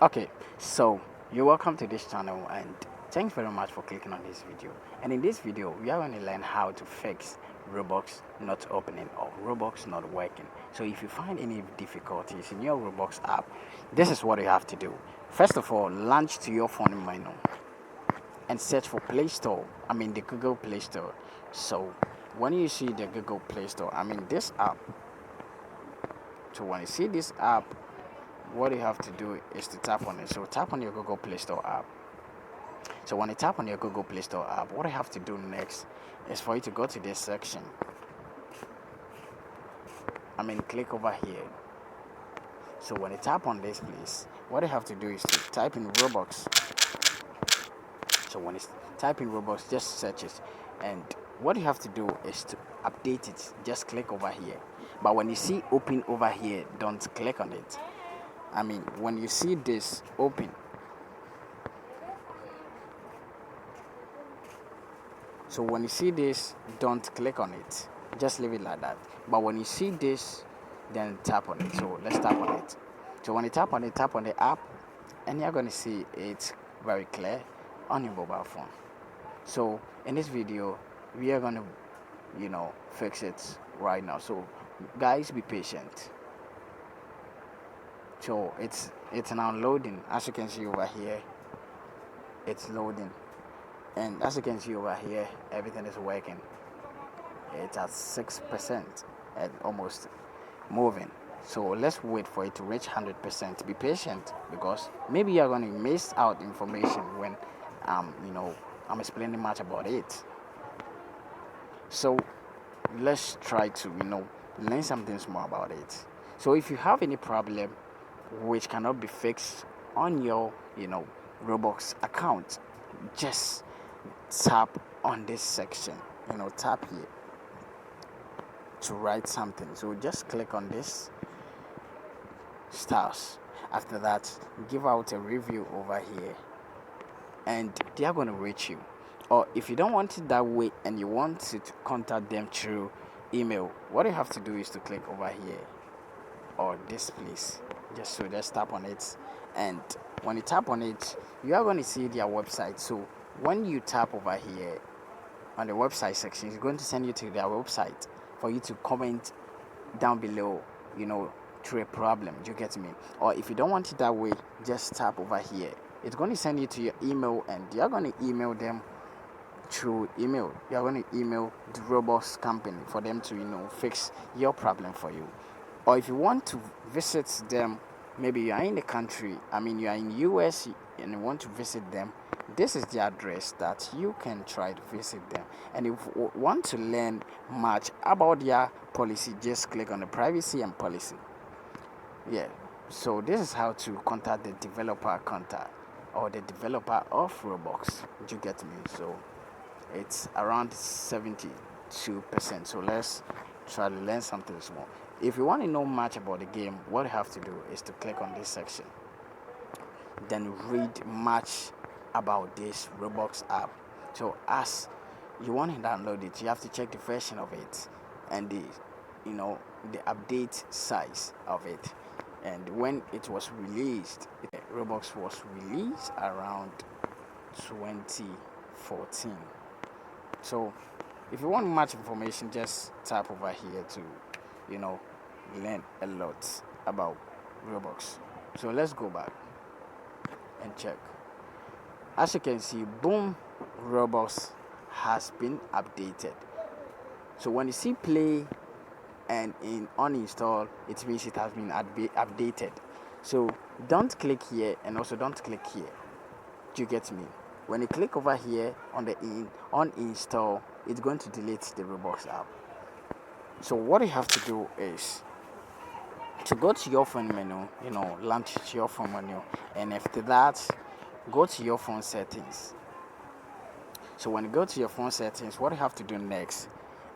Okay, so you're welcome to this channel and thanks very much for clicking on this video. And in this video, we are going to learn how to fix Roblox not opening or Roblox not working. So if you find any difficulties in your Roblox app, this is what you have to do. First of all, launch to your phone menu and search for Play Store. I mean the Google Play Store. So when you see the Google Play Store, I mean this app. So when you see this app, what you have to do is to tap on it. So tap on your Google Play Store app. So when you tap on your Google Play Store app, what you have to do next is for you to go to this section. I mean, click over here. So when you tap on this place, what you have to do is to type in Roblox. So when you type in Roblox, just search it. And what you have to do is to update it. Just click over here. But when you see open over here, don't click on it. I mean, when you see this open, so when you see this, don't click on it. Just leave it like that. But when you see this, then tap on it. So let's tap on it. So when you tap on it, tap on the app, and you're going to see it's very clear on your mobile phone. So in this video, we are going to, fix it right now. So guys, be patient. So it's now loading. As you can see over here, it's loading. And as you can see over here, everything is working. It's at 6% and almost moving. So let's wait for it to reach 100%. Be patient because maybe you're going to miss out information when I'm explaining much about it. So let's try to learn something more about it. So if you have any problem which cannot be fixed on your Roblox account, just tap on this section, tap here to write something. So just click on this stars. After that, give out a review over here and they are going to reach you. Or if you don't want it that way and you want to contact them through email, what you have to do is to click over here or this place. Just tap on it, and when you tap on it, you are going to see their website. So when you tap over here on the website section, it's going to send you to their website for you to comment down below, through a problem. Do you get me? Or if you don't want it that way, just tap over here. It's going to send you to your email, and you're going to email them through email. You're going to email the Roblox company for them to fix your problem for you. Or if you want to visit them, maybe you are in the country, you are in US and you want to visit them, this is the address that you can try to visit them. And if you want to learn much about their policy, just click on the privacy and policy. Yeah, so this is how to contact the developer contact or the developer of Roblox. Do you get me? So it's around 72%. So let's try to learn something small. If you want to know much about the game, what you have to do is to click on this section, then read much about this Roblox app. So as you want to download it, you have to check the version of it and the update size of it. And when it was released, Roblox was released around 2014. So if you want much information, just tap over here to learn a lot about Roblox. So let's go back and check. As you can see, boom, Roblox has been updated. So when you see play and in uninstall, it means it has been updated. So don't click here and also don't click here. Do you get me? When you click over here on the uninstall, it's going to delete the Roblox app. So what you have to do is to go to your phone menu, launch to your phone menu, and after that, go to your phone settings. So when you go to your phone settings, what you have to do next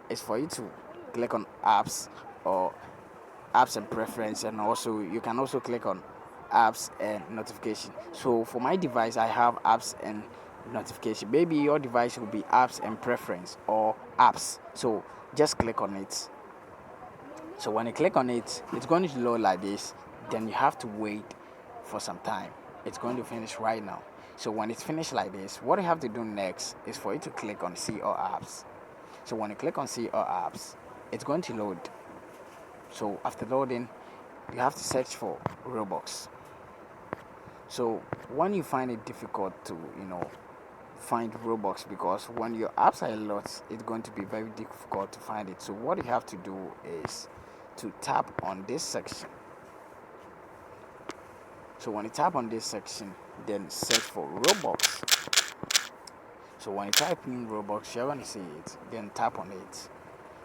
is for you to click on apps or apps and preference, and also you can also click on apps and notification. So for my device, I have apps and notification. Maybe your device will be apps and preference or apps. So just click on it. So when you click on it, it's going to load like this. Then you have to wait for some time. it's going to finish right now. So when it's finished like this, what you have to do next is for you to click on see all apps. So when you click on see all apps, it's going to load. So after loading, you have to search for Roblox. So when you find it difficult to find Roblox, because when your apps are a lot, it's going to be very difficult to find it. So what you have to do is to tap on this section. So when you tap on this section, then search for Roblox. So when you type in Roblox, you're going to see it. Then tap on it.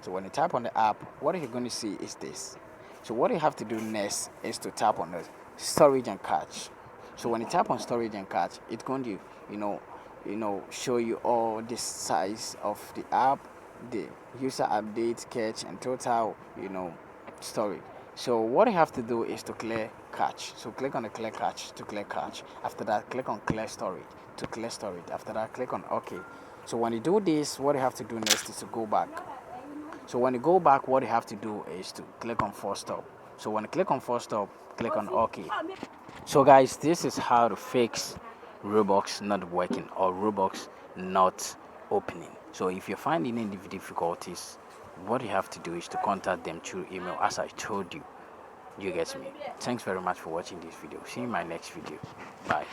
So when you tap on the app, what you're going to see is this. So what you have to do next is to tap on the storage and cache. So when you tap on storage and cache, it's going to show you all the size of the app, the user update, cache, and total storage. So what you have to do is to clear cache. So click on the clear cache to clear cache. After that, click on clear storage to clear storage. After that, click on OK. So when you do this, what you have to do next is to go back. So when you go back, what you have to do is to click on force stop. So when you click on force stop, click on OK. So guys, this is how to fix Roblox not working or Roblox not opening. So if you're finding any difficulties, what you have to do is to contact them through email, as I told you. You get me? Thanks very much for watching this video. See you in my next video. Bye.